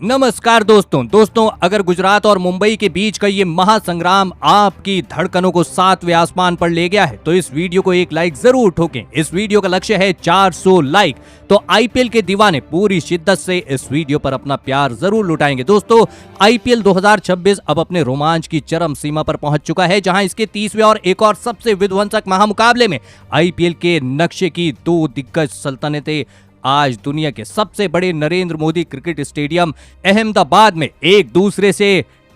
नमस्कार दोस्तों, अगर गुजरात और मुंबई के बीच का ये महासंग्राम आपकी धड़कनों को सातवें आसमान पर ले गया है तो इस वीडियो को एक लाइक जरूर ठोकें। इस वीडियो का लक्ष्य है 400 लाइक। तो आईपीएल के दीवाने पूरी शिद्दत से इस वीडियो पर अपना प्यार जरूर लुटाएंगे। दोस्तों, आईपीएल 2026 अब अपने रोमांच की चरम सीमा पर पहुंच चुका है, जहां इसके 30वें और एक और सबसे विध्वंसक महामुकाबले में आईपीएल के नक्शे की दो दिग्गज सल्तनतें आज दुनिया के सबसे बड़े नरेंद्र मोदी क्रिकेट स्टेडियम अहमदाबाद में एक दूसरे से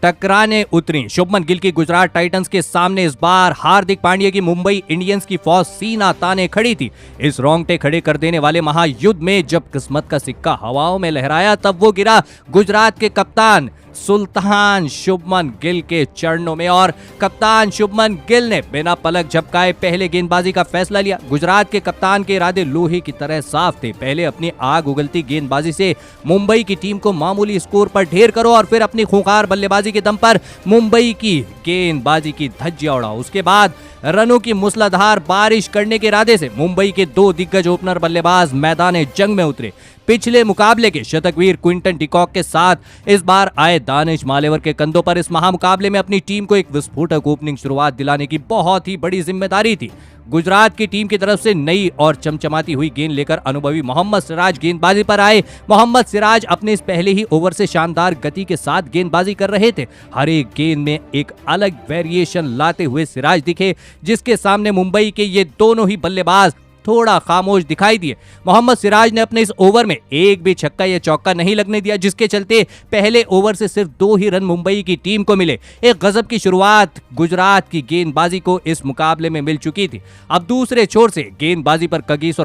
टकराने उतरी। शुभमन गिल की गुजरात टाइटंस के सामने इस बार हार्दिक पांड्या की मुंबई इंडियंस की फौज सीना ताने खड़ी थी। इस रोंगटे खड़े कर देने वाले महायुद्ध में जब किस्मत का सिक्का हवाओं में लहराया तब वो गिरा गुजरात के कप्तान सुल्तान शुभमन गिल के चरणों में और कप्तान शुभमन गिल ने बिना पलक झपकाए पहले गेंदबाजी का फैसला लिया। गुजरात के कप्तान के इरादे लोहे की तरह साफ थे। पहले अपनी आग उगलती गेंदबाजी से मुंबई की टीम को मामूली स्कोर पर ढेर करो और फिर अपनी खूंखार बल्लेबाजी के दम पर मुंबई की गेंदबाजी की धज्जियां उड़ाओ। उसके बाद रनों की मूसलाधार बारिश करने के इरादे से मुंबई के दो दिग्गज ओपनर बल्लेबाज मैदान जंग में उतरे। पिछले मुकाबले के शतकवीर क्विंटन डिकॉक के साथ इस बार आए दानिश मालेवर के कंधों पर इस महामुकाबले में अपनी टीम को एक विस्फोटक ओपनिंग शुरुआत दिलाने की बहुत ही बड़ी जिम्मेदारी थी। गुजरात की टीम की तरफ से नई और चमचमाती हुई गेंद लेकर अनुभवी मोहम्मद सिराज गेंदबाजी पर आए। मोहम्मद सिराज अपने इस पहले ही ओवर से शानदार गति के साथ गेंदबाजी कर रहे थे। हर एक गेंद में एक अलग वेरिएशन लाते हुए सिराज दिखे, जिसके सामने मुंबई के ये दोनों ही बल्लेबाज थोड़ा खामोश दिखाई दिए। मोहम्मद सिराज ने अपने इस ओवर में एक भी छक्का या चौका नहीं लगने दिया, जिसके चलते पहले ओवर से सिर्फ 2 ही रन मुंबई की टीम को मिले। एक गजब की शुरुआत गुजरात की गेंदबाजी को इस मुकाबले में मिल चुकी थी। अब दूसरे छोर से गेंदबाजी पर कगिसो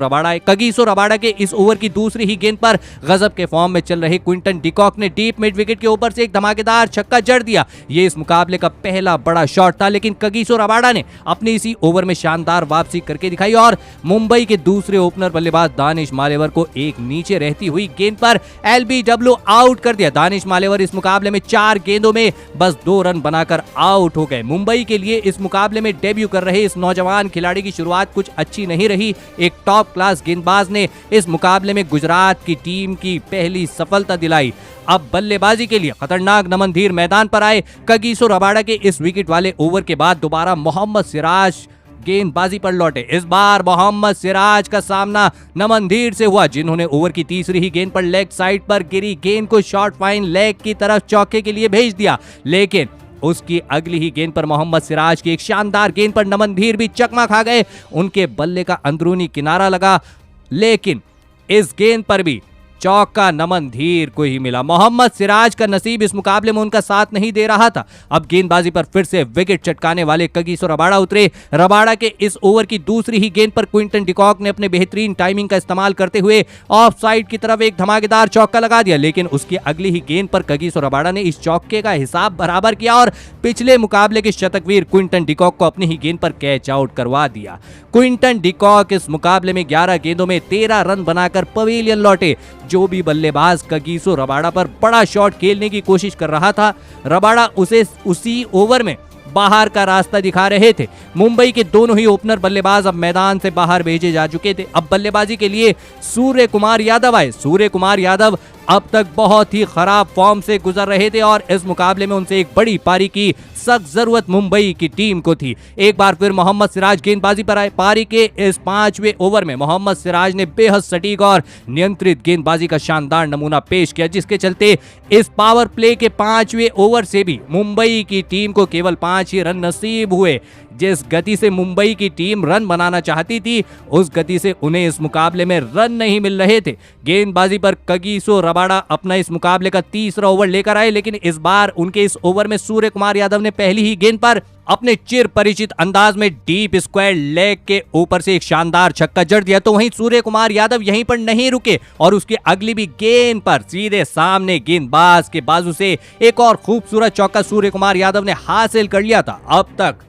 रबाडा के इस ओवर की दूसरी ही गेंद पर गजब के फॉर्म में चल रहे क्विंटन डिकॉक ने डीप मिड विकेट के ऊपर से एक धमाकेदार छक्का जड़ दिया। ये इस मुकाबले का पहला बड़ा शॉट था, लेकिन कगिसो रबाडा ने अपनी इसी ओवर में शानदार वापसी करके दिखाई और मुंबई के दूसरे ओपनर बल्लेबाज दानिश मालेवर को एक नीचे रहती हुई गेंद पर एलबीडब्ल्यू आउट कर दिया। दानिश मालेवर इस मुकाबले में 4 गेंदों में बस 2 रन बनाकर आउट हो गए। मुंबई के लिए इस मुकाबले में डेब्यू कर रहे इस नौजवान खिलाड़ी की शुरुआत कुछ अच्छी नहीं रही। एक टॉप क्लास गेंदबाज ने इस मुकाबले में गुजरात की टीम की पहली सफलता दिलाई। अब बल्लेबाजी के लिए खतरनाक नमनधीर मैदान पर आए। कगिसो रबाडा के इस विकेट वाले ओवर के बाद दोबारा मोहम्मद सिराज गेंदबाजी पर लौटे। इस बार मोहम्मद सिराज का सामना नमनधीर से हुआ, जिन्होंने ओवर की तीसरी ही गेंद पर लेग साइड पर गिरी गेंद को शॉर्ट फाइन लेग की तरफ चौके के लिए भेज दिया। लेकिन उसकी अगली ही गेंद पर मोहम्मद सिराज की एक शानदार गेंद पर नमनधीर भी चकमा खा गए। उनके बल्ले का अंदरूनी किनारा लगा, लेकिन इस गेंद पर भी चौका नमनधीर को ही मिला। मोहम्मद सिराज का नसीब इस मुकाबले में उनका साथ नहीं दे रहा था। अब गेंदबाजी पर फिर से विकेट चटकाने वाले कगिसो रबाडा उतरे। रबाडा के इस ओवर की दूसरी ही गेंद पर क्विंटन डिकॉक ने अपने बेहतरीन टाइमिंग का इस्तेमाल करते हुए ऑफ साइड की तरफ एक धमाकेदार चौका लगा दिया, लेकिन उसकी अगली ही गेंद पर कगिसो रबाडा ने इस चौके का हिसाब बराबर किया और पिछले मुकाबले के शतकवीर क्विंटन डिकॉक को अपनी ही गेंद पर कैच आउट करवा दिया। क्विंटन डिकॉक इस मुकाबले में 11 गेंदों में 13 रन बनाकर पवेलियन लौटे। जो भी बल्लेबाज कगिसो रबाडा पर बड़ा शॉट खेलने की कोशिश कर रहा था, रबाडा उसे उसी ओवर में बाहर का रास्ता दिखा रहे थे। मुंबई के दोनों ही ओपनर बल्लेबाज अब मैदान से बाहर भेजे जा चुके थे। अब बल्लेबाजी के लिए सूर्य कुमार यादव आए। सूर्य कुमार यादव अब तक बहुत ही खराब फॉर्म से गुजर रहे थे और इस मुकाबले में उनसे एक बड़ी पारी की सख्त जरूरत मुंबई की टीम को थी। एक बार फिर मोहम्मद सिराज गेंदबाजी पर आए। पारी के इस 5वें ओवर में मोहम्मद सिराज ने बेहद सटीक और नियंत्रित गेंदबाजी का शानदार नमूना पेश किया, जिसके चलते इस पावर प्ले के 5वें ओवर से भी मुंबई की टीम को केवल 5 ही रन नसीब हुए। जिस गति से मुंबई की टीम रन बनाना चाहती थी, उस गति से उन्हें इस मुकाबले में रन नहीं मिल रहे थे। गेंदबाजी पर कगिसो रबाडा अपना इस मुकाबले का तीसरा ओवर लेकर आए, लेकिन इस बार उनके इस ओवर में सूर्य कुमार यादव ने पहली ही गेंद पर अपने चिर परिचित अंदाज में डीप स्क्वायर लेग के ऊपर से एक शानदार छक्का जड़ दिया। तो वहीं सूर्य कुमार यादव यहीं पर नहीं रुके और उसकी अगली भी गेंद पर सीधे सामने गेंदबाज के बाजू से एक और खूबसूरत चौका सूर्य कुमार यादव ने हासिल कर लिया था। अब तक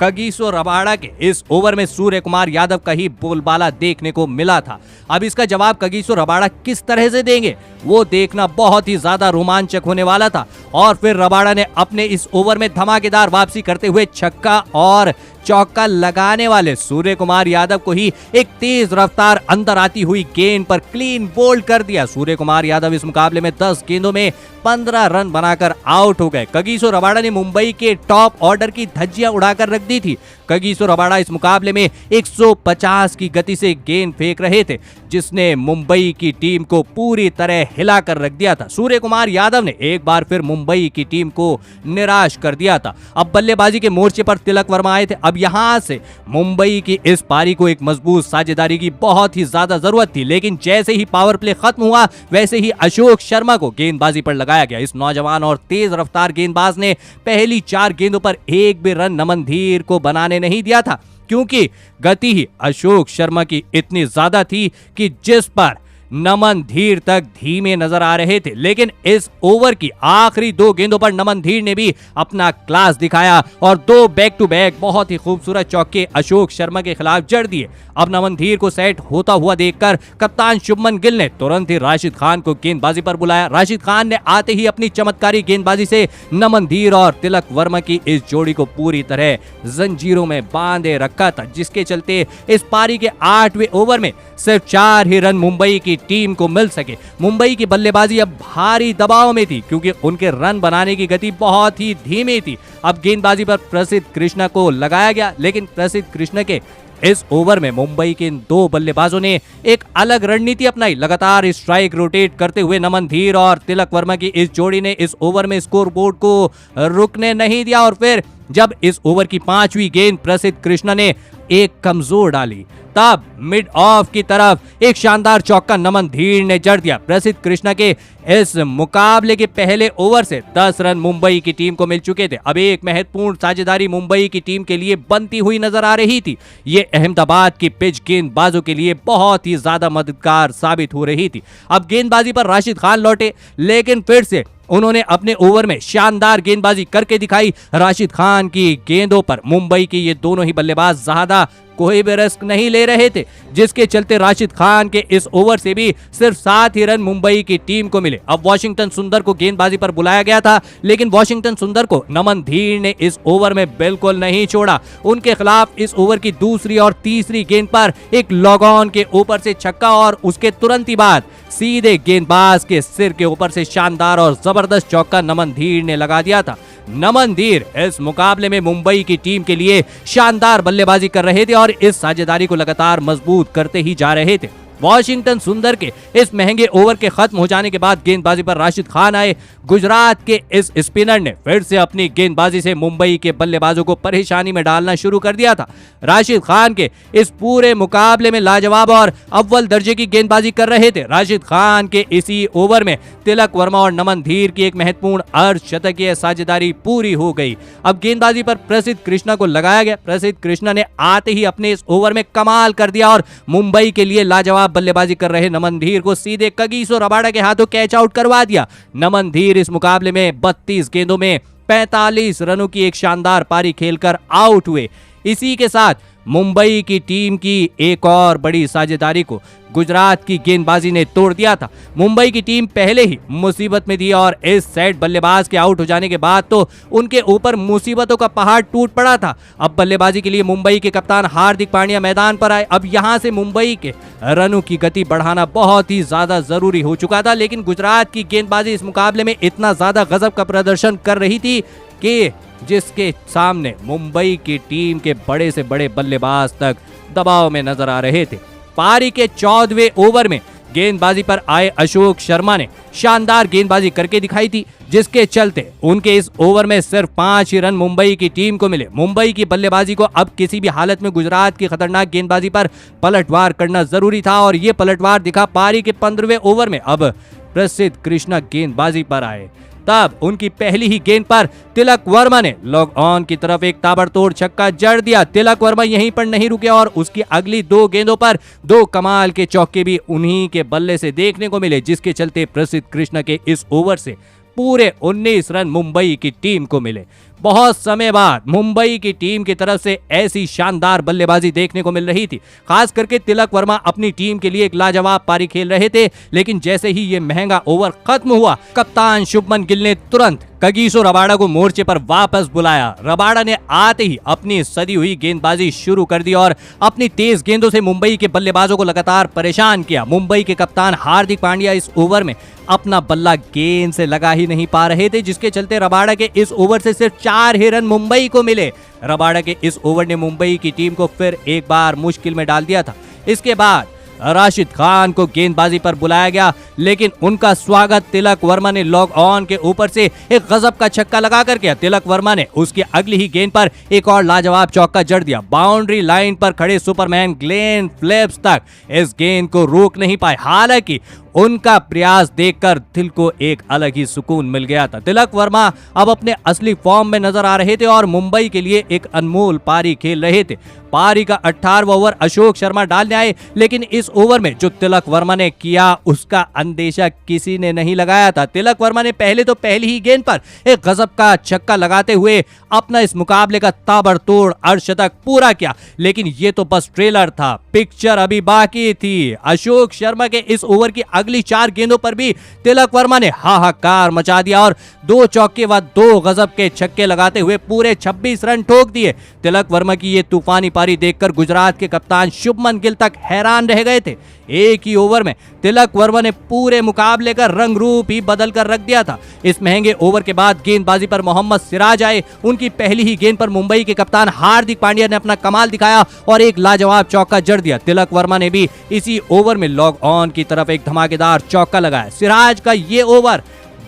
कगिसो रबाड़ा के इस ओवर में सूर्य कुमार यादव का ही बोलबाला देखने को मिला था। अब इसका जवाब कगिसो रबाड़ा किस तरह से देंगे वो देखना बहुत ही ज्यादा रोमांचक होने वाला था। और फिर रबाड़ा ने अपने इस ओवर में धमाकेदार वापसी करते हुए छक्का और चौका लगाने वाले सूर्य कुमार यादव को ही एक तेज रफ्तार अंदर आती हुई गेंद पर क्लीन बोल्ड कर दिया। सूर्य कुमार यादव इस मुकाबले में 10 गेंदों में 15 रन बनाकर आउट हो गए। कगिसो रबाड़ा ने मुंबई के टॉप ऑर्डर की धज्जियां उड़ाकर रख दी थी। कगिसो रबाड़ा इस मुकाबले में 150 की गति से गेंद फेंक रहे थे, जिसने मुंबई की टीम को पूरी तरह हिलाकर रख दिया था। सूर्य कुमार यादव ने एक बार फिर मुंबई की टीम को निराश कर दिया था। अब बल्लेबाजी के मोर्चे पर तिलक वर्मा आए थे। अब यहां से मुंबई की इस पारी को एक मजबूत साझेदारी की बहुत ही ज्यादा जरूरत थी, लेकिन जैसे ही पावर प्ले खत्म हुआ वैसे ही अशोक शर्मा को गेंदबाजी पर लगाया गया। इस नौजवान और तेज रफ्तार गेंदबाज ने पहली 4 गेंदों पर एक भी रन नमन धीर को बनाने नहीं दिया था, क्योंकि गति ही अशोक शर्मा की इतनी ज्यादा थी कि जिस पर नमन धीर तक धीमे नजर आ रहे थे। लेकिन इस ओवर की आखिरी 2 गेंदों पर नमन धीर ने भी अपना क्लास दिखाया और 2 बैक टू बैक बहुत ही खूबसूरत चौके अशोक शर्मा के खिलाफ जड़ दिए। अब नमन धीर को सेट होता हुआ देखकर कप्तान शुभमन गिल ने तुरंत ही राशिद खान को गेंदबाजी पर बुलाया। राशिद खान ने आते ही अपनी चमत्कारी गेंदबाजी से नमन धीर और तिलक वर्मा की इस जोड़ी को पूरी तरह जंजीरों में बांधे रखा था, जिसके चलते इस पारी के 8वें ओवर में सिर्फ 4 ही रन मुंबई की टीम को मिल सके। मुंबई की बल्लेबाजी अब भारी दबाव में थी, क्योंकि उनके रन बनाने की गति बहुत ही धीमी थी। अब गेंदबाजी पर प्रसिद्ध कृष्णा को लगाया गया, लेकिन प्रसिद्ध कृष्णा के इस ओवर में मुंबई के इन 2 बल्लेबाजों ने एक अलग रणनीति अपनाई। लगातार स्ट्राइक रोटेट करते हुए नमन धीर और तिलक वर्मा की इस जोड़ी ने इस ओवर में स्कोरबोर्ड को रुकने नहीं दिया। और फिर जब इस ओवर की 5वीं गेंद प्रसिद्ध कृष्णा ने एक कमजोर डाली, तब मिड ऑफ की तरफ एक शानदार चौका नमन धीर ने जड़ दिया। प्रसिद्ध कृष्णा के इस मुकाबले के पहले ओवर से 10 रन मुंबई की टीम को मिल चुके थे। अब एक महत्वपूर्ण साझेदारी मुंबई की टीम के लिए बनती हुई नजर आ रही थी। ये अहमदाबाद की पिच गेंदबाजों के लिए बहुत ही ज्यादा मददगार साबित हो रही थी। अब गेंदबाजी पर राशिद खान लौटे, लेकिन फिर से उन्होंने अपने ओवर में शानदार गेंदबाजी करके दिखाई। राशिद खान की गेंदों पर मुंबई के ये दोनों ही बल्लेबाज ज्यादा कोई भी रिस्क नहीं ले रहे थे, जिसके चलते राशिद खान के इस ओवर से भी सिर्फ 7 ही रन मुंबई की टीम को मिले। अब वॉशिंगटन सुंदर को गेंदबाजी पर बुलाया गया था, लेकिन वॉशिंगटन सुंदर को नमन धीर ने इस ओवर में बिल्कुल नहीं छोड़ा। उनके खिलाफ इस ओवर की दूसरी और तीसरी गेंद पर एक लॉग ऑन के ऊपर से छक्का और उसके तुरंत ही बाद सीधे गेंदबाज के सिर के ऊपर से शानदार और जबरदस्त चौका नमन धीर ने लगा दिया था। नमन धीर इस मुकाबले में मुंबई की टीम के लिए शानदार बल्लेबाजी कर रहे थे और इस साझेदारी को लगातार मजबूत करते ही जा रहे थे। वॉशिंगटन सुंदर के इस महंगे ओवर के खत्म हो जाने के बाद गेंदबाजी पर राशिद खान आए। गुजरात के इस स्पिनर ने फिर से अपनी गेंदबाजी से मुंबई के बल्लेबाजों को परेशानी में डालना शुरू कर दिया था। राशिद खान के इस पूरे मुकाबले में लाजवाब और अव्वल दर्जे की गेंदबाजी कर रहे थे। राशिद खान के इसी ओवर में तिलक वर्मा और नमन धीर की एक महत्वपूर्ण अर्धशतकीय साझेदारी पूरी हो गई। अब गेंदबाजी पर प्रसिद्ध कृष्णा को लगाया गया। प्रसिद्ध कृष्णा ने आते ही अपने इस ओवर में कमाल कर दिया और मुंबई के लिए लाजवाब बल्लेबाजी कर रहे नमन धीर को सीधे कगिसो रबाड़ा के हाथों कैच आउट करवा दिया। नमन धीर इस मुकाबले में 32 गेंदों में 45 रनों की एक शानदार पारी खेलकर आउट हुए। इसी के साथ मुंबई की टीम की एक और बड़ी साझेदारी को गुजरात की गेंदबाजी ने तोड़ दिया था। मुंबई की टीम पहले ही मुसीबत में थी और इस सेट बल्लेबाज के आउट हो जाने के बाद तो उनके ऊपर मुसीबतों का पहाड़ टूट पड़ा था। अब बल्लेबाजी के लिए मुंबई के कप्तान हार्दिक पांड्या मैदान पर आए। अब यहां से मुंबई के रनों की गति बढ़ाना बहुत ही ज्यादा जरूरी हो चुका था, लेकिन गुजरात की गेंदबाजी इस मुकाबले में इतना ज्यादा गजब का प्रदर्शन कर रही थी कि जिसके सामने मुंबई की टीम के बड़े से बड़े बल्लेबाज तक दबाव में नजर आ रहे थे। पारी के 14वें ओवर में गेंदबाजी पर आए अशोक शर्मा ने शानदार गेंदबाजी करके दिखाई थी, जिसके चलते उनके इस ओवर में सिर्फ 5 ही रन मुंबई की टीम को मिले। मुंबई की बल्लेबाजी को अब किसी भी हालत में गुजरात की खतरनाक गेंदबाजी पर पलटवार करना जरूरी था और ये पलटवार दिखा पारी के 15वें ओवर में। अब प्रसिद्ध कृष्णा गेंदबाजी पर आए, तब उनकी पहली ही गेंद पर तिलक वर्मा ने लॉग ऑन की तरफ एक ताबड़तोड़ छक्का जड़ दिया। तिलक वर्मा यहीं पर नहीं रुके और उसकी अगली 2 गेंदों पर 2 कमाल के चौके भी उन्हीं के बल्ले से देखने को मिले, जिसके चलते प्रसिद्ध कृष्णा के इस ओवर से पूरे 19 रन मुंबई की टीम को मिले। बहुत समय बाद मुंबई की टीम की तरफ से ऐसी शानदार बल्लेबाजी देखने को मिल रही थी। खास करके तिलक वर्मा अपनी टीम के लिए एक लाजवाब पारी खेल रहे थे, लेकिन जैसे ही ये महंगा ओवर खत्म हुआ, कप्तान शुभमन गिल ने तुरंत कगिसो रबाडा को मोर्चे पर वापस बुलाया। रबाडा ने आते ही अपनी सदी हुई गेंदबाजी शुरू कर दी और अपनी तेज गेंदों से मुंबई के बल्लेबाजों को लगातार परेशान किया। मुंबई के कप्तान हार्दिक पांड्या इस ओवर में अपना बल्ला गेंद से लगा ही नहीं पा रहे थे, जिसके चलते रबाडा के इस ओवर से सिर्फ 4 ही रन मुंबई को मिले। रबाडा के इस ओवर ने मुंबई की टीम को फिर एक बार मुश्किल में डाल दिया था। इसके बाद राशिद खान को गेंदबाजी पर बुलाया गया, लेकिन उनका स्वागत तिलक वर्मा ने लॉग ऑन के ऊपर से एक गजब का छक्का लगाकर किया। तिलक वर्मा ने उसकी अगली ही गेंद पर एक और लाजवाब चौका जड़ दिया। बाउंड्री लाइन पर खड़े सुपरमैन ग्लेन फिलिप्स तक इस गेंद को रोक नहीं पाए। हालांकि उनका प्रयास देखकर दिल को एक अलग ही सुकून मिल गया था। तिलक वर्मा अब अपने असली फॉर्म में नजर आ रहे थे और मुंबई के लिए एक अनमोल पारी खेल रहे थे। पारी का 18वां ओवर अशोक शर्मा डालने आए, लेकिन इस ओवर में जो तिलक वर्मा ने किया उसका अंदेशा किसी ने नहीं लगाया था। तिलक वर्मा ने पहली ही गेंद पर एक गजब का छक्का लगाते हुए अपना इस मुकाबले का ताबड़तोड़ अर्धशतक पूरा किया, लेकिन ये तो बस ट्रेलर था, पिक्चर अभी बाकी थी। अशोक शर्मा के इस ओवर की अगली 4 गेंदों पर भी तिलक वर्मा ने हाहाकार मचा दिया और 2 चौके व 2 गजब के छक्के लगाते हुए पूरे 26 रन ठोक दिए। तिलक वर्मा की ये तूफानी पारी देखकर गुजरात के कप्तान शुभमन गिल तक हैरान रह गए थे। एक ही ओवर में तिलक वर्मा ने पूरे मुकाबले का रंग रूप ही बदल कर रख दिया था। इस महंगे ओवर के बाद गेंदबाजी पर मोहम्मद सिराज आए। उनकी पहली ही गेंद पर मुंबई के कप्तान हार्दिक पांड्या ने अपना कमाल दिखाया और एक लाजवाब चौका जड़ दिया। तिलक वर्मा ने भी इसी ओवर में लॉग ऑन की तरफ एक धमाकेदार चौका लगाया। सिराज का ये ओवर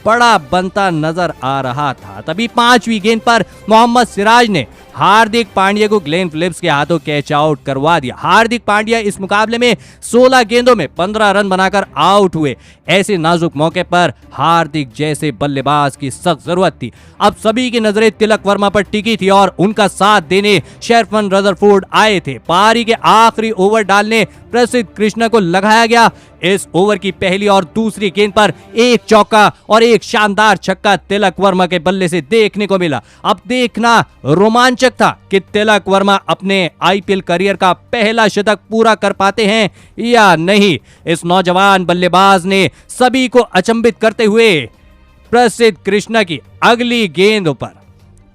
बड़ा बनता नजर आ रहा था। तभी 5वीं गेंद पर मोहम्मद सिराज ने हार्दिक पांड्या को ग्लेन फिलिप्स के हाथों कैच आउट करवा दिया। हार्दिक पांड्या इस मुकाबले में 16 गेंदों में 15 रन बनाकर आउट हुए। ऐसे नाजुक मौके पर हार्दिक जैसे बल्लेबाज की सख्त जरूरत थी। अब सभी की नजरें तिलक वर्मा पर टिकी थी और उनका साथ देने शेरफन रदरफोर्ड आए थे। पारी के आखिरी ओवर डालने प्रसिद्ध कृष्णा को लगाया गया। इस ओवर की पहली और दूसरी गेंद पर एक चौका और एक शानदार छक्का तिलक वर्मा के बल्ले से देखने को मिला। अब देखना रोमांचक था कि तिलक वर्मा अपने आईपीएल करियर का पहला शतक पूरा कर पाते हैं या नहीं। इस नौजवान बल्लेबाज ने सभी को अचंभित करते हुए प्रसिद्ध कृष्णा की अगली गेंद पर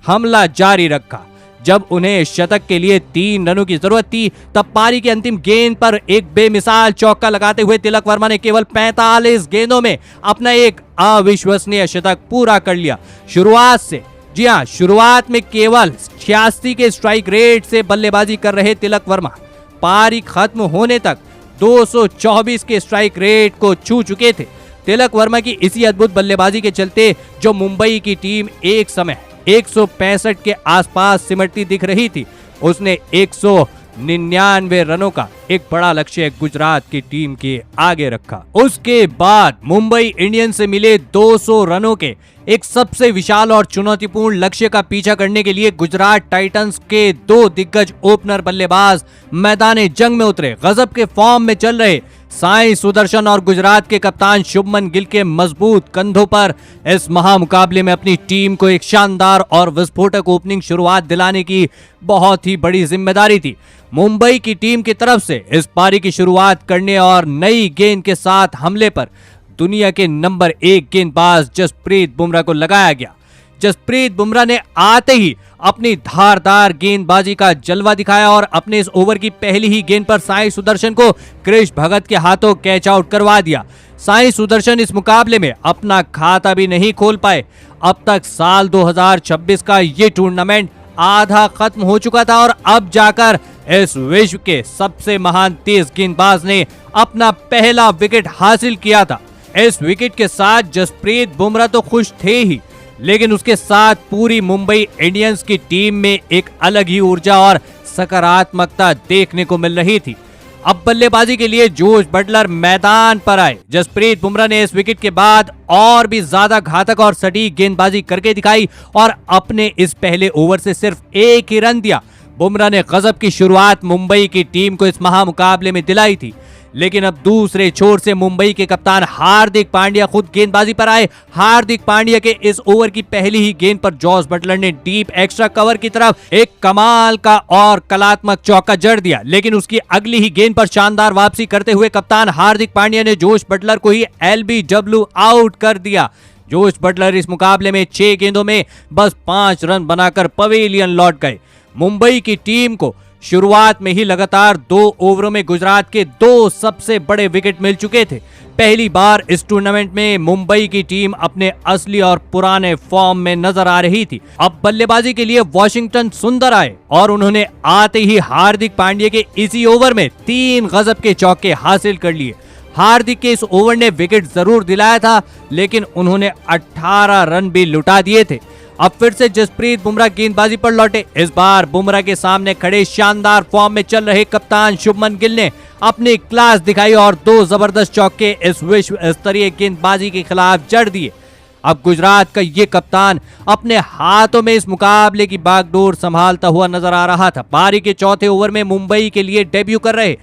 हमला जारी रखा। जब उन्हें शतक के लिए 3 रनों की जरूरत थी, तब पारी की अंतिम गेंद पर एक बेमिसाल चौका लगाते हुए तिलक वर्मा ने केवल 45 गेंदों में अपना एक अविश्वसनीय शतक पूरा कर लिया। शुरुआत से, जी हां, शुरुआत में केवल 86 के स्ट्राइक रेट से बल्लेबाजी कर रहे तिलक वर्मा पारी खत्म होने तक 224 के स्ट्राइक रेट को छू चुके थे। तिलक वर्मा की इसी अद्भुत बल्लेबाजी के चलते जो मुंबई की टीम एक समय 165 के आसपास सिमटती दिख रही थी, उसने 199 रनों का एक बड़ा लक्ष्य गुजरात की टीम के आगे रखा। उसके बाद मुंबई इंडियंस से मिले 200 रनों के एक सबसे विशाल और चुनौतीपूर्ण लक्ष्य का पीछा करने के लिए गुजरात टाइटंस के 2 दिग्गज ओपनर बल्लेबाज मैदान जंग में उतरे। गजब के फॉर्म में चल रहे साई सुदर्शन और गुजरात के कप्तान शुभमन गिल के मजबूत कंधों पर इस महामुकाबले में अपनी टीम को एक शानदार और विस्फोटक ओपनिंग शुरुआत दिलाने की बहुत ही बड़ी जिम्मेदारी थी। मुंबई की टीम की तरफ से इस पारी की शुरुआत करने और नई गेंद के साथ हमले पर दुनिया के नंबर 1 गेंदबाज जसप्रीत बुमराह को लगाया गया। जसप्रीत बुमराह ने आते ही अपनी धारदार गेंदबाजी का जलवा दिखाया और अपने इस ओवर की पहली ही गेंद पर साई सुदर्शन को क्रिश भगत के हाथों कैच आउट करवा दिया। साई सुदर्शन इस मुकाबले में अपना खाता भी नहीं खोल पाए। अब तक साल 2026 का ये टूर्नामेंट आधा खत्म हो चुका था और अब जाकर इस विश्व के सबसे महान तेज गेंदबाज ने अपना पहला विकेट हासिल किया था। इस विकेट के साथ जसप्रीत बुमराह तो खुश थे ही, लेकिन उसके साथ पूरी मुंबई इंडियंस की टीम में एक अलग ही ऊर्जा और सकारात्मकता देखने को मिल रही थी। अब बल्लेबाजी के लिए जोश बटलर मैदान पर आए। जसप्रीत बुमराह ने इस विकेट के बाद और भी ज्यादा घातक और सटीक गेंदबाजी करके दिखाई और अपने इस पहले ओवर से सिर्फ 1 ही रन दिया। बुमराह ने गजब की शुरुआत मुंबई की टीम को इस महामुकाबले में दिलाई थी, लेकिन अब दूसरे छोर से मुंबई के कप्तान हार्दिक पांड्या खुद गेंदबाजी पर आए। हार्दिक पांड्या के इस ओवर की पहली ही गेंद पर जॉस बटलर ने डीप एक्स्ट्रा कवर की तरफ एक कमाल का और कलात्मक चौका जड़ दिया, लेकिन उसकी अगली ही गेंद पर शानदार वापसी करते हुए कप्तान हार्दिक पांड्या ने जोश बटलर को ही एलबीडब्ल्यू आउट कर दिया। जोश बटलर इस मुकाबले में 6 गेंदों में बस 5 रन बनाकर पवेलियन लौट गए। मुंबई की टीम को शुरुआत में ही लगातार 2 ओवरों में गुजरात के 2 सबसे बड़े विकेट मिल चुके थे। पहली बार इस टूर्नामेंट में मुंबई की टीम अपने असली और पुराने फॉर्म में नजर आ रही थी। अब बल्लेबाजी के लिए वाशिंगटन सुंदर आए और उन्होंने आते ही हार्दिक पांड्या के इसी ओवर में 3 गजब के चौके हासिल कर लिए। हार्दिक के इस ओवर ने विकेट जरूर दिलाया था, लेकिन उन्होंने 18 रन भी लुटा दिए थे। अब फिर से जसप्रीत बुमराह गेंदबाजी पर लौटे। इस बार बुमराह के सामने खड़े शानदार फॉर्म में चल रहे कप्तान शुभमन गिल ने अपनी क्लास दिखाई और 2 जबरदस्त चौके इस विश्व स्तरीय गेंदबाजी के खिलाफ जड़ दिए। अब गुजरात का ये कप्तान अपने हाथों में इस मुकाबले की बागडोर संभालता हुआ नजर आ रहा था। पारी के चौथे ओवर में मुंबई के लिए डेब्यू कर रहे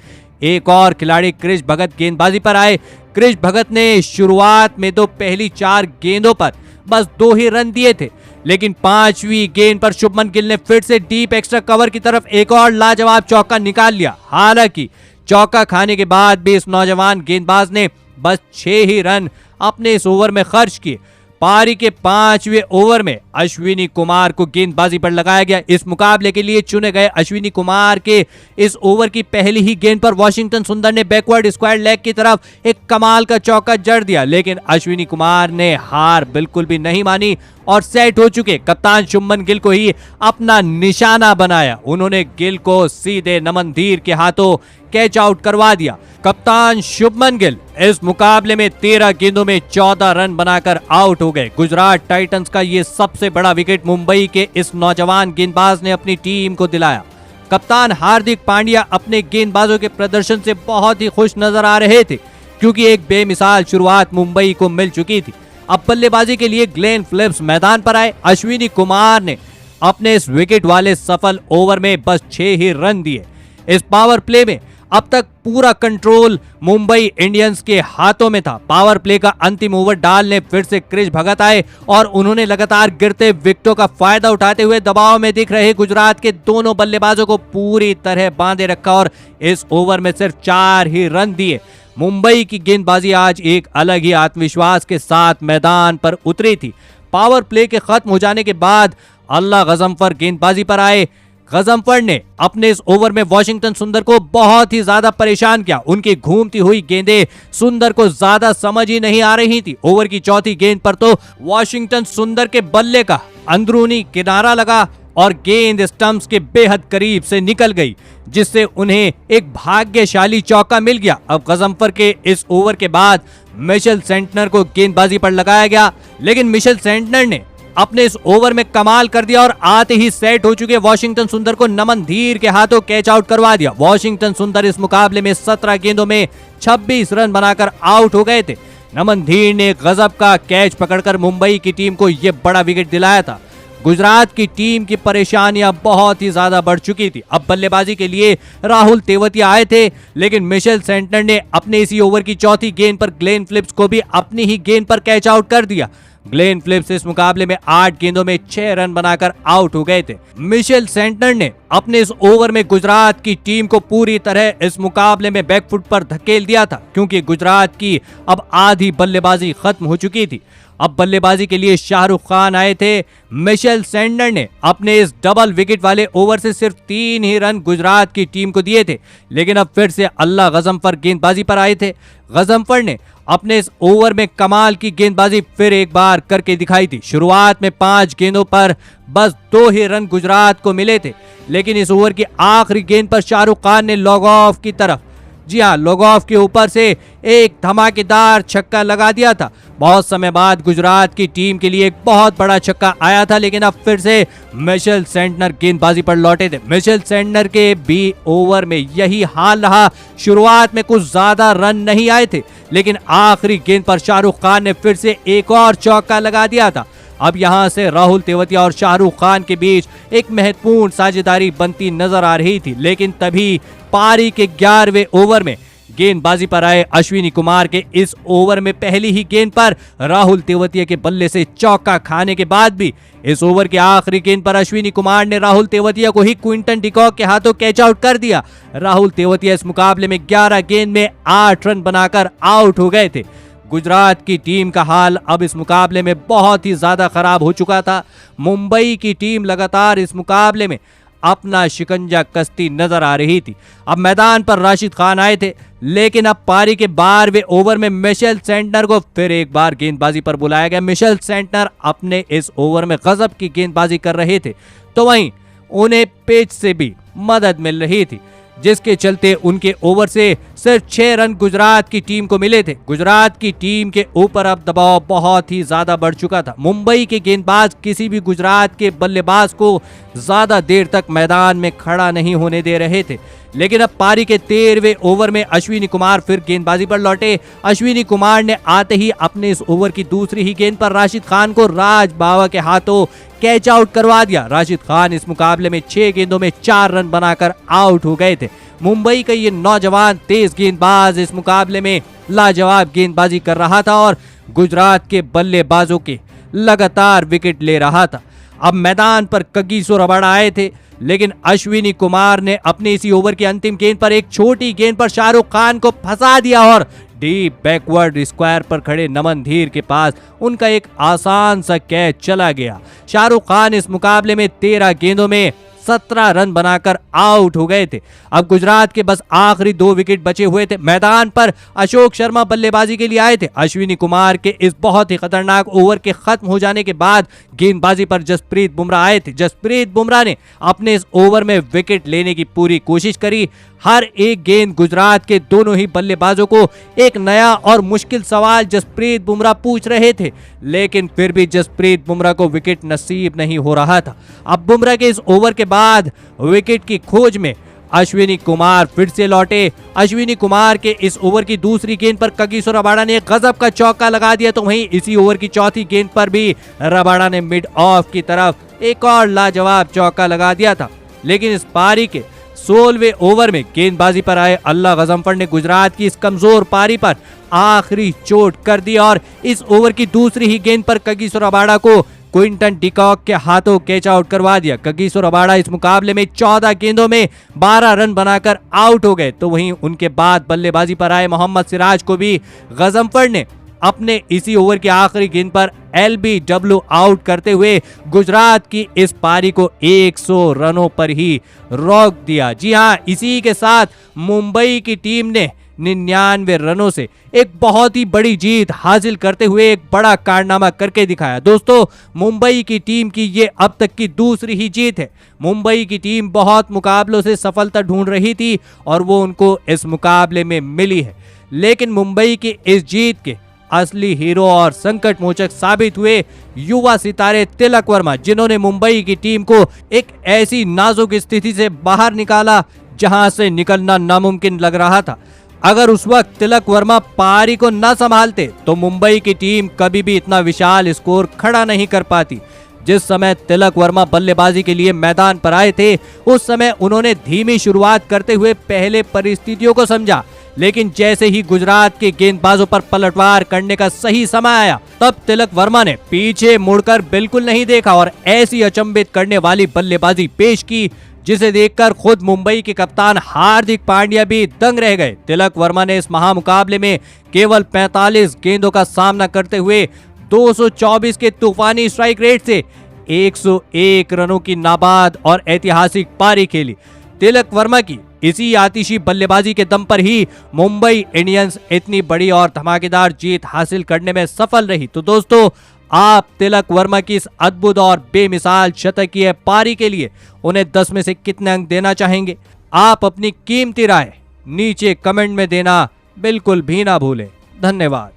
एक और खिलाड़ी क्रिश भगत गेंदबाजी पर आए। क्रिश भगत ने शुरुआत में तो पहली 4 गेंदों पर बस 2 ही रन दिए थे, लेकिन 5वीं गेंद पर शुभमन गिल ने फिर से डीप एक्स्ट्रा कवर की तरफ एक और लाजवाब चौका निकाल लिया। हालांकि चौका खाने के बाद भी इस नौजवान गेंदबाज ने बस 6 ही रन अपने इस ओवर में खर्च किए। पारी के 5वें ओवर में अश्विनी कुमार को गेंदबाजी पर लगाया गया। इस मुकाबले के लिए चुने गए अश्विनी कुमार के इस ओवर की पहली ही गेंद पर वाशिंगटन सुंदर ने बैकवर्ड स्क्वायर लेग की तरफ एक कमाल का चौका जड़ दिया, लेकिन अश्विनी कुमार ने हार बिल्कुल भी नहीं मानी और सेट हो चुके कप्तान शुभमन गिल को ही अपना निशाना बनाया। उन्होंने गिल को सीधे नमन धीर के हाथों कैच आउट करवा दिया। कप्तान शुभमन गिल इस मुकाबले में 13 गेंदों में 14 रन बनाकर आउट हो गए। गुजरात टाइटंस का ये सबसे बड़ा विकेट मुंबई के इस नौजवान गेंदबाज ने अपनी टीम को दिलाया। कप्तान हार्दिक पांड्या अपने गेंदबाजों के प्रदर्शन से बहुत ही खुश नजर आ रहे थे, क्योंकि एक बेमिसाल शुरुआत मुंबई को मिल चुकी थी। अब बल्लेबाजी के लिए ग्लेन फिलिप्स मैदान पर आए। अश्विनी कुमार ने अपने इस विकेट वाले सफल ओवर में बस 6 ही रन दिए। इस पावर प्ले में अब तक पूरा कंट्रोल मुंबई इंडियंस के हाथों में था। पावर प्ले का अंतिम ओवर डालने फिर से क्रिश भगत आए और उन्होंने लगातार गिरते विकेटों का फायदा उठाते हुए दबाव में दिख रहे गुजरात के दोनों बल्लेबाजों को पूरी तरह बांधे रखा और इस ओवर में सिर्फ 4 ही रन दिए। मुंबई की गेंदबाजी आज एक अलग ही आत्मविश्वास के साथ मैदान पर उतरी थी। पावर प्ले के खत्म हो जाने के बाद अल्लाह गजम्फर गेंदबाजी पर आए। गजम्फर ने अपने इस ओवर में वाशिंगटन सुंदर को बहुत ही ज्यादा परेशान किया। उनकी घूमती हुई गेंदें सुंदर को ज्यादा समझ ही नहीं आ रही थी। ओवर की चौथी गेंद पर तो वाशिंगटन सुंदर के बल्ले का अंदरूनी किनारा लगा और गेंद स्टंप्स के बेहद करीब से निकल गई, जिससे उन्हें एक भाग्यशाली चौका मिल गया। अब गजम्फर के इस ओवर के बाद मिशेल सेंटनर को गेंदबाजी पर लगाया गया, लेकिन मिशेल सेंटनर ने अपने इस ओवर में कमाल कर दिया और आते ही सेट हो चुके वाशिंगटन सुंदर को नमन धीर के हाथों कैच आउट करवा दिया। वाशिंगटन सुंदर इस मुकाबले में 17 गेंदों में 26 रन बनाकर आउट हो गए थे। नमन धीर ने गजब का कैच पकड़कर मुंबई की टीम को यह बड़ा विकेट दिलाया था। गुजरात की टीम की परेशानियां बहुत ही ज्यादा बढ़ चुकी थी। अब बल्लेबाजी के लिए राहुल तेवतिया आए थे, लेकिन मिशेल सेंटनर ने अपने इसी ओवर की चौथी गेंद पर ग्लेन फिलिप्स को भी अपनी ही गेंद पर कैच आउट कर दिया। ग्लेन फिलिप्स इस मुकाबले में 8 गेंदों में 6 रन बनाकर आउट हो गए थे। मिशेल सेंटनर ने अपने इस ओवर में गुजरात की टीम को पूरी तरह इस मुकाबले में बैकफुट पर धकेल दिया था, क्योंकि गुजरात की अब आधी बल्लेबाजी खत्म हो चुकी थी। अब बल्लेबाजी के लिए शाहरुख खान आए थे। मिशेल सेंटनर ने अपने इस डबल विकेट वाले ओवर से सिर्फ 3 ही रन गुजरात की टीम को दिए थे, लेकिन अब फिर से अल्लाह गजम्फर गेंदबाजी पर आए थे। गजम्फर ने अपने इस ओवर में कमाल की गेंदबाजी फिर एक बार करके दिखाई थी। शुरुआत में 5 गेंदों पर बस 2 ही रन गुजरात को मिले थे, लेकिन इस ओवर की आखिरी गेंद पर शाहरुख खान ने लॉग ऑफ की तरफ, जी हाँ, लॉग ऑफ के ऊपर से एक धमाकेदार छक्का लगा दिया था। बहुत समय बाद गुजरात की टीम के लिए एक बहुत बड़ा छक्का आया था, लेकिन अब फिर से मिशेल सेंटनर गेंदबाजी पर लौटे थे। मिशेल सेंटनर के भी ओवर में यही हाल रहा। शुरुआत में कुछ ज्यादा रन नहीं आए थे, लेकिन आखिरी गेंद पर शाहरुख खान ने फिर से एक और चौका लगा दिया था। अब यहां से राहुल तेवतिया और शाहरुख खान के बीच एक महत्वपूर्ण साझेदारी बनती नजर आ रही थी, लेकिन तभी पारी के 11वें ओवर में गेंदबाजी पर आए अश्विनी कुमार के इस ओवर में पहली ही गेंद पर राहुल तेवतिया के बल्ले से चौका खाने के बाद भी इस ओवर के आखिरी गेंद पर अश्विनी कुमार ने राहुल तेवतिया को ही क्विंटन डिकॉक के हाथों कैच आउट कर दिया। राहुल तेवतिया इस मुकाबले में 11 गेंद में 8 रन बनाकर आउट हो गए थे। गुजरात की टीम का हाल अब इस मुकाबले में बहुत ही ज्यादा खराब हो चुका था। मुंबई की टीम लगातार इस मुकाबले में अपना शिकंजा कसती नजर आ रही थी। अब मैदान पर राशिद खान आए थे, लेकिन अब पारी के 12वें ओवर में मिशेल सेंटनर को फिर एक बार गेंदबाजी पर बुलाया गया। मिशेल सेंटनर अपने इस ओवर में गजब की गेंदबाजी कर रहे थे, तो वहीं उन्हें पिच से भी मदद मिल रही थी, जिसके चलते उनके ओवर से सिर्फ 6 रन गुजरात की टीम को मिले थे। गुजरात की टीम के ऊपर अब दबाव बहुत ही ज्यादा बढ़ चुका था। मुंबई के गेंदबाज किसी भी गुजरात के बल्लेबाज को ज्यादा देर तक मैदान में खड़ा नहीं होने दे रहे थे। लेकिन अब पारी के 13वें ओवर में अश्विनी कुमार फिर गेंदबाजी पर लौटे। अश्विनी कुमार ने आते ही अपने इस ओवर की दूसरी ही गेंद पर राशिद खान को राज बावा के हाथों कैच आउट करवा दिया। राशिद खान इस मुकाबले में 6 गेंदों में 4 रन बनाकर आउट हो गए थे। मुंबई का ये नौजवान तेज गेंदबाज इस मुकाबले में लाजवाब गेंदबाजी कर रहा था और गुजरात के बल्लेबाजों के लगातार विकेट ले रहा था। अब मैदान पर कगिसो रबाडा आए थे, लेकिन अश्विनी कुमार ने अपने इसी ओवर की अंतिम गेंद पर एक छोटी गेंद पर शाहरुख खान को फंसा दिया और डीप बैकवर्ड स्क्वायर पर खड़े नमन धीर के पास उनका एक आसान सा कैच चला गया। शाहरुख खान इस मुकाबले में 13 गेंदों में 17 रन बनाकर आउट हो गए थे। अब गुजरात के बस आखिरी 2 विकेट बचे हुए थे। मैदान पर अशोक शर्मा बल्लेबाजी के लिए आए थे। अश्विनी कुमार के इस बहुत ही खतरनाक ओवर के खत्म हो जाने के बाद गेंदबाजी पर जसप्रीत बुमराह आए थे। जसप्रीत बुमराह ने अपने इस ओवर में विकेट लेने की पूरी कोशिश करी। हर एक गेंद गुजरात के दोनों ही बल्लेबाजों को एक नया और मुश्किल सवाल जसप्रीत बुमराह पूछ रहे थे, लेकिन फिर भी जसप्रीत बुमराह को विकेट नसीब नहीं हो रहा था। अब बुमराह के इस ओवर के बाद विकेट की खोज में अश्विनी कुमार फिर से लौटे। अश्विनी कुमार के इस ओवर की दूसरी गेंद पर कगिसो रबाडा ने गजब का चौका लगा दिया, तो वहीं इसी ओवर की चौथी गेंद पर भी रबाडा ने मिड ऑफ की तरफ एक और लाजवाब चौका लगा दिया था। लेकिन इस पारी के 16वें ओवर में गेंदबाजी पर आए अल्लाह गजम्फर ने गुजरात की इस कमजोर पारी पर आखिरी चोट कर दी और इस ओवर की दूसरी ही गेंद पर कगिसो रबाडा को क्विंटन डिकॉक के हाथों कैच आउट करवा दिया। कगिसो रबाडा इस मुकाबले में 14 गेंदों में 12 रन बनाकर आउट हो गए, तो वहीं उनके बाद बल्लेबाजी पर आए मोहम्मद सिराज को भी गजम्फर ने अपने इसी ओवर की आखिरी गेंद पर LBW आउट करते हुए गुजरात की इस पारी को 100 रनों पर ही रोक दिया। जी हां, इसी के साथ मुंबई की टीम ने 99 रनों से एक बहुत ही बड़ी जीत हासिल करते हुए एक बड़ा कारनामा करके दिखाया। दोस्तों, मुंबई की टीम की ये अब तक की दूसरी ही जीत है। मुंबई की टीम बहुत मुकाबलों से सफलता ढूंढ रही थी और वो उनको इस मुकाबले में मिली है, लेकिन मुंबई की इस जीत के असली हीरो और संकट मोचक साबित हुए युवा सितारे तिलक वर्मा, जिन्होंने मुंबई की टीम को एक ऐसी नाजुक स्थिति से बाहर निकाला जहां से निकलना नामुमकिन लग रहा था। अगर उस वक्त तिलक वर्मा पारी को न संभालते तो मुंबई की टीम कभी भी इतना विशाल स्कोर खड़ा नहीं कर पाती। जिस समय तिलक वर्मा बल्लेबाजी के लिए मैदान पर आए थे, उस समय उन्होंने धीमी शुरुआत करते हुए पहले परिस्थितियों को समझा, लेकिन जैसे ही गुजरात के गेंदबाजों पर पलटवार करने का सही समय आया, तब तिलक वर्मा ने पीछे मुड़कर बिल्कुल नहीं देखा और ऐसी अचंभित करने वाली बल्लेबाजी पेश की जिसे देखकर खुद मुंबई के कप्तान हार्दिक पांड्या भी दंग रह गए। तिलक वर्मा ने इस महामुकाबले में केवल 45 गेंदों का सामना करते हुए 224 के तूफानी स्ट्राइक रेट से 101 रनों की नाबाद और ऐतिहासिक पारी खेली। तिलक वर्मा की इसी आतिशी बल्लेबाजी के दम पर ही मुंबई इंडियंस इतनी बड़ी और धमाकेदार जीत हासिल करने में सफल रही। तो दोस्तों, आप तिलक वर्मा की इस अद्भुत और बेमिसाल शतकीय पारी के लिए उन्हें 10 में से कितने अंक देना चाहेंगे? आप अपनी कीमती राय नीचे कमेंट में देना बिल्कुल भी ना भूलें। धन्यवाद।